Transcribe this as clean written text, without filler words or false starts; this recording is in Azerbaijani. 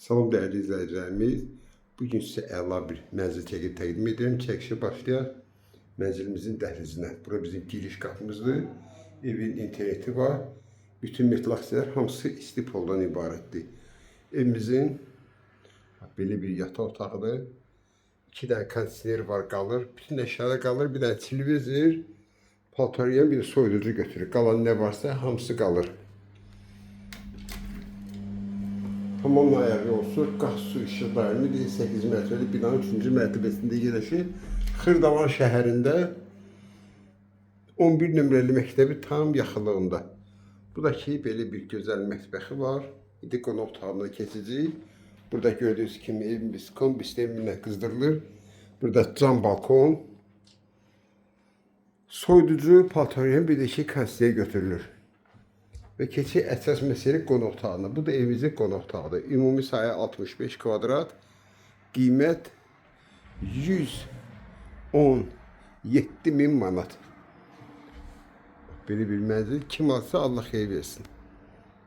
Salam değerli izleyicilerimiz. Bugün size əla bir mənzil çəkib təqdim edirəm. Çəkişə başlayaq mənzilimizin dəhlizinə. Bura bizim giriş qapımızdır. Evin interneti var. Bütün metlaksiyələr hamısı istipoldan ibarətdir. Evimizin belə bir yataq otağıdır. 2 dənə kondisioner var, qalır. Bütün əşyalar qalır. Bir dənə televizor, paltarıyan bir soyuducu götürür. Qalan nə varsa hamısı qalır. Hamamla ayağı olsun, qaz su işıq daimi 8 metreli binanın 3-cü mərtəbəsində yerləşir. Xırdavan şəhərində 11 nömrəli məktəbi tam yaxınlığında. Buradakı belə bir gözəl mətbəxi var. İndi qonaq otağına keçəcəyik. Burada gördüyünüz kimi evimiz kombi sistemi qızdırılır. Burada cam balkon, soyuducu, paltarıyan bir də iki kondisioner götürülür. Ve keçi əsas məsələ qonaq otağına. Bu da evimizin qonaq otağıdır. Ümumi sayı 65 kvadrat. Qiymət 117.000 manat. Belə bir mənzil kim alsa Allah xeyir versin.